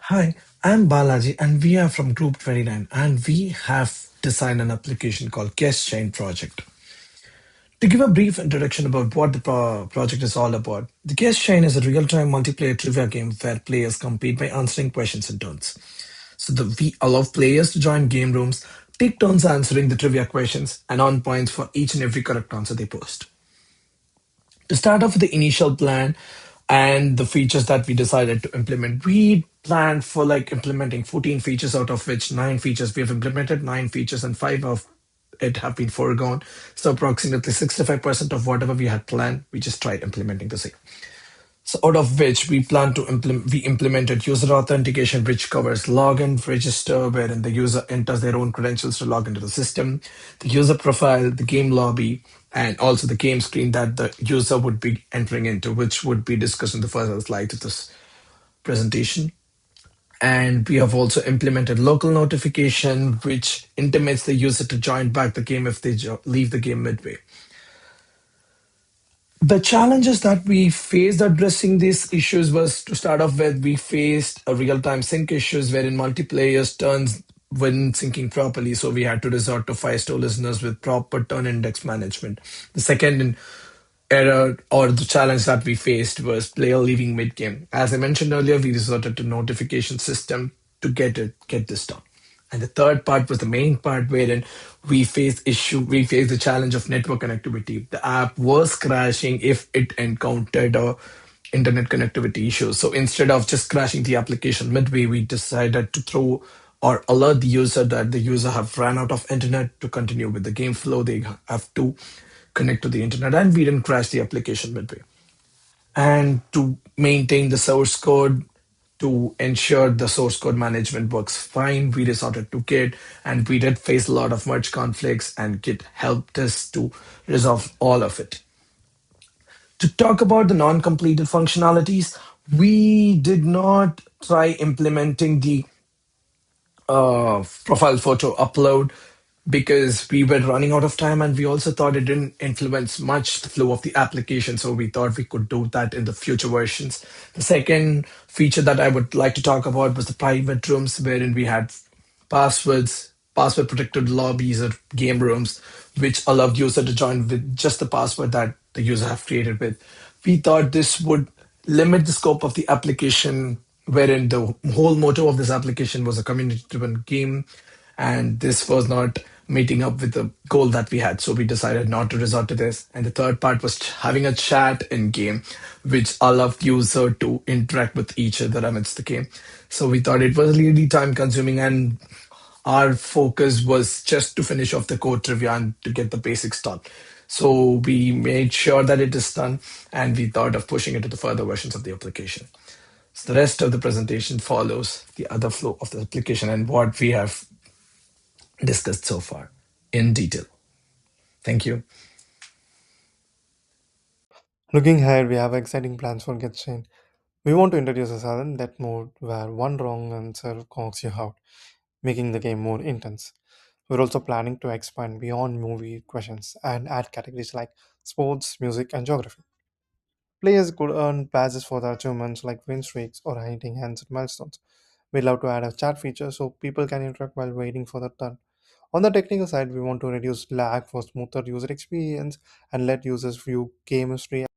Hi, I'm Balaji, and we are from Group 29, and we have designed an application called Guest Chain Project. To give a brief introduction about what the project is all about, the Guest Chain is a real-time multiplayer trivia game where players compete by answering questions in turns. We allow players to join game rooms, take turns answering the trivia questions, and earn points for each and every correct answer they post. To start off with the initial plan and the features that we decided to implement, we planned for like implementing 14 features, out of which 9 features we have implemented, 9 features, and 5 of it have been foregone. So approximately 65% of whatever we had planned, we just tried implementing the same. So out of which we plan to implement, we implemented user authentication, which covers login, register, wherein the user enters their own credentials to log into the system, the user profile, the game lobby, and also the game screen that the user would be entering into, which would be discussed in the further slides of this presentation. And we have also implemented local notification, which intimates the user to join back the game if they leave the game midway. The challenges that we faced addressing these issues was, to start off with, we faced a real-time sync issues wherein multiplayers turns weren't syncing properly, so we had to resort to Firestore listeners with proper turn index management. The second error or the challenge that we faced was player leaving mid-game. As I mentioned earlier, we resorted to notification system to get this done. And the third part was the main part wherein we faced the challenge of network connectivity. The app was crashing if it encountered a internet connectivity issue. So instead of just crashing the application midway, we decided to throw or alert the user that the user have ran out of internet to continue with the game flow. They have to connect to the internet, and we didn't crash the application midway. And to maintain the source code, to ensure the source code management works fine, we resorted to Git, and we did face a lot of merge conflicts, and Git helped us to resolve all of it. To talk about the non-completed functionalities, we did not try implementing the profile photo upload because we were running out of time, and we also thought it didn't influence much the flow of the application, so we thought we could do that in the future versions. The second feature that I would like to talk about was the private rooms, wherein we had password protected lobbies or game rooms which allowed user to join with just the password that the user have created with. We thought this would limit the scope of the application, wherein the whole motto of this application was a community driven game, and this was not meeting up with the goal that we had, so we decided not to resort to this. And the third part was having a chat in game which allowed user to interact with each other amidst the game. So we thought it was really time consuming, and our focus was just to finish off the code trivia and to get the basics done. So we made sure that it is done, and we thought of pushing it to the further versions of the application. So the rest of the presentation follows the other flow of the application and what we have discussed so far in detail. Thank you. Looking ahead, we have exciting plans for GetChain. We want to introduce a sudden death mode where one wrong answer knocks you out, making the game more intense. We're also planning to expand beyond movie questions and add categories like sports, music, and geography. Players could earn badges for their achievements like win streaks or hitting hands at milestones. We'd love to add a chat feature so people can interact while waiting for their turn. On the technical side, we want to reduce lag for smoother user experience and let users view game history.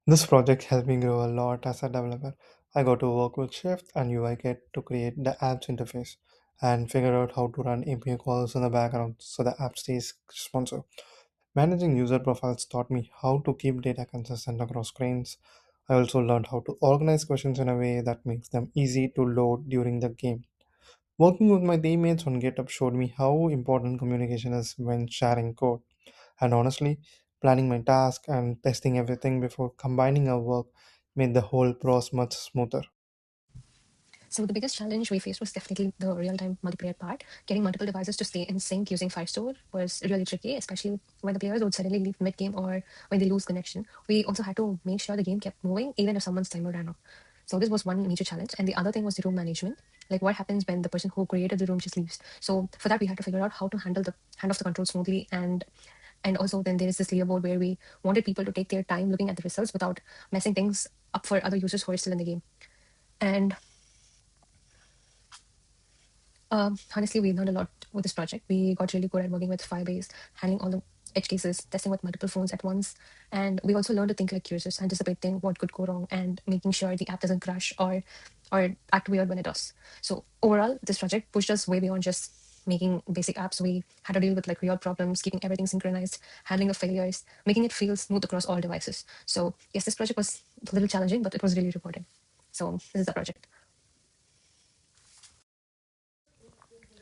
This project helped me grow a lot as a developer. I got to work with Shift and UI Kit to create the app's interface and figure out how to run API calls in the background so the app stays responsive. Managing user profiles taught me how to keep data consistent across screens. I also learned how to organize questions in a way that makes them easy to load during the game. Working with my teammates on GitHub showed me how important communication is when sharing code. And honestly, planning my task and testing everything before combining our work made the whole process much smoother. So the biggest challenge we faced was definitely the real-time multiplayer part. Getting multiple devices to stay in sync using Firestore was really tricky, especially when the players would suddenly leave mid-game or when they lose connection. We also had to make sure the game kept moving even if someone's timer ran off. So this was one major challenge. And the other thing was the room management. Like what happens when the person who created the room just leaves. So for that we had to figure out how to hand off the control smoothly, and also then there is this leaderboard where we wanted people to take their time looking at the results without messing things up for other users who are still in the game. And Honestly, we learned a lot with this project. We got really good at working with Firebase, handling all the edge cases, testing with multiple phones at once. And we also learned to think like users, anticipating what could go wrong and making sure the app doesn't crash or act weird when it does. So overall, this project pushed us way beyond just making basic apps. We had to deal with like real problems, keeping everything synchronized, handling the failures, making it feel smooth across all devices. So yes, this project was a little challenging, but it was really rewarding. So this is the project.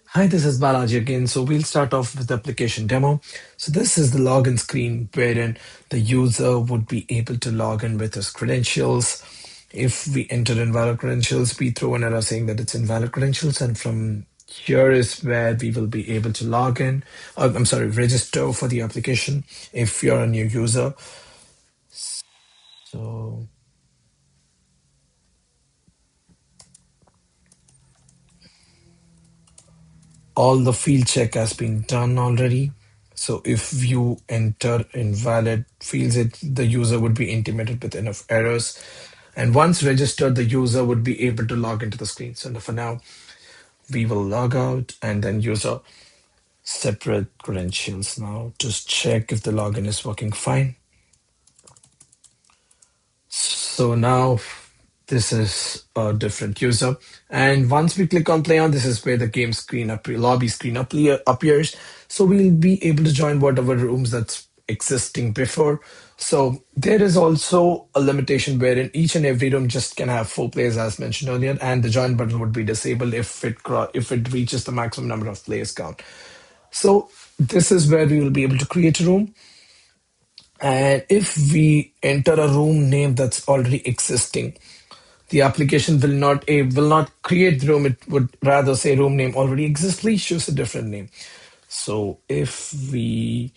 Hi, this is Balaji again. So we'll start off with the application demo. So this is the login screen wherein the user would be able to log in with his credentials. If we enter invalid credentials, we throw an error saying that it's invalid credentials, and from here is where we will be able to log in. I'm sorry, register for the application if you're a new user. So all the field check has been done already. So if you enter invalid fields, the user would be intimated with enough errors. And once registered, the user would be able to log into the screen. So for now, we will log out and then user separate credentials now to check if the login is working fine. So now this is a different user. And once we click on play on, this is where the game screen lobby screen appears. So we'll be able to join whatever rooms that's existing before. So there is also a limitation wherein each and every room just can have 4 players as mentioned earlier, and the join button would be disabled if it reaches the maximum number of players count. So this is where we will be able to create a room. And if we enter a room name that's already existing, the application will not create the room. It would rather say room name already exists. Please choose a different name. So if we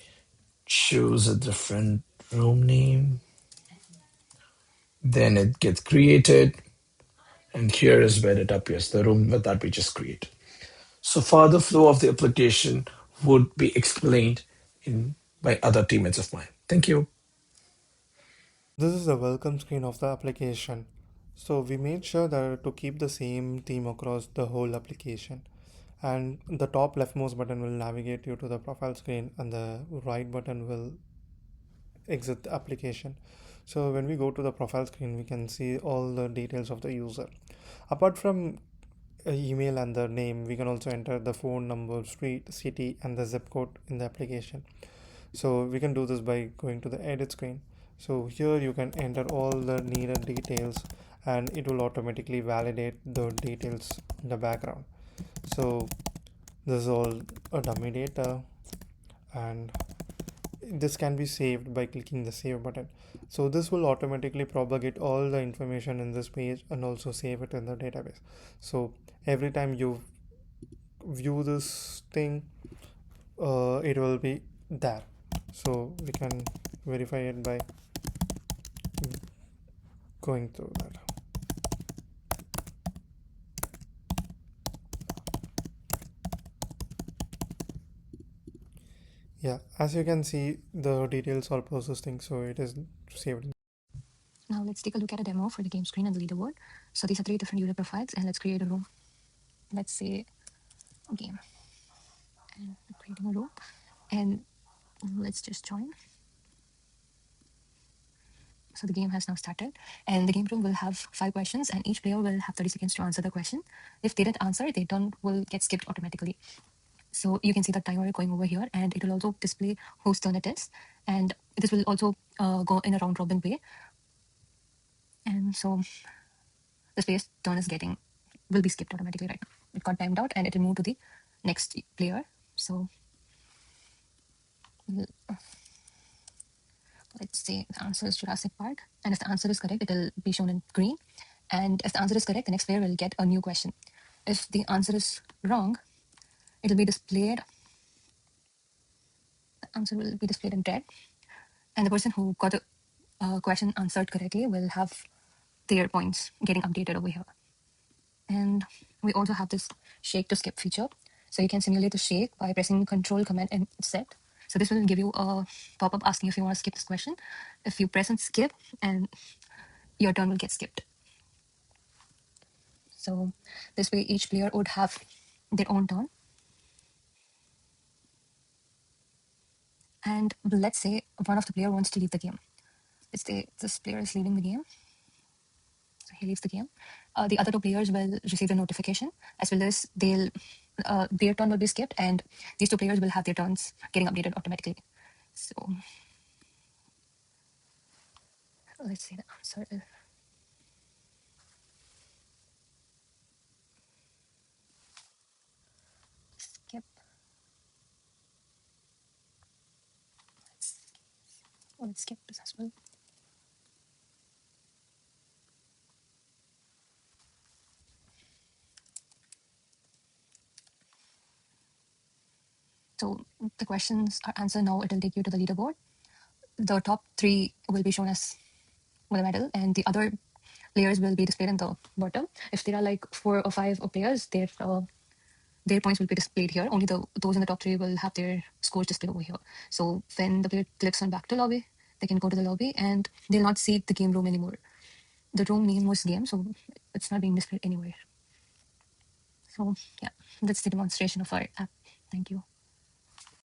choose a different room name, then it gets created. And here is where it appears, the room that we just created. So further flow of the application would be explained by other teammates of mine. Thank you. This is the welcome screen of the application. So we made sure that to keep the same theme across the whole application. And the top leftmost button will navigate you to the profile screen, and the right button will exit the application. So when we go to the profile screen, we can see all the details of the user. Apart from email and the name, we can also enter the phone number, street, city, and the zip code in the application. So we can do this by going to the edit screen. So here you can enter all the needed details, and it will automatically validate the details in the background. So this is all a dummy data, and this can be saved by clicking the save button. So this will automatically propagate all the information in this page and also save it in the database. So every time you view this thing, it will be there. So we can verify it by going through that. Yeah, as you can see, the details are processing, so it is saved. Now let's take a look at a demo for the game screen and the leaderboard. So these are 3 different user profiles, and let's create a room. Let's say a game, and creating a room, and let's just join. So the game has now started, and the game room will have 5 questions, and each player will have 30 seconds to answer the question. If they didn't answer, their turn will get skipped automatically. So you can see the timer going over here, and it will also display whose turn it is, and this will also go in a round robin way. And so this player's turn will be skipped automatically right now. It got timed out, and it will move to the next player. So let's say the answer is Jurassic Park, and if the answer is correct, it will be shown in green. And if the answer is correct, the next player will get a new question. If the answer is wrong, it will be displayed. The answer will be displayed in red, and the person who got the question answered correctly will have their points getting updated over here. And we also have this shake to skip feature. So you can simulate the shake by pressing Control Command and set. So this will give you a pop-up asking if you want to skip this question. If you press and skip, and your turn will get skipped. So this way each player would have their own turn. And let's say one of the player wants to leave the game. Let's say this player is leaving the game. So he leaves the game. The other two players will receive a notification, as well as their turn will be skipped, and these two players will have their turns getting updated automatically. So let's say that. Sorry. Skip. Let's skip this as well. So the questions are answered now. It will take you to the leaderboard. The top three will be shown as with a medal, and the other players will be displayed in the bottom. If there are like 4 or 5 players, their points will be displayed here. Only those in the top three will have their scores displayed over here. So when the player clicks on back to lobby, they can go to the lobby and they'll not see the game room anymore. The room name was game, so it's not being displayed anywhere. So yeah, that's the demonstration of our app. Thank you.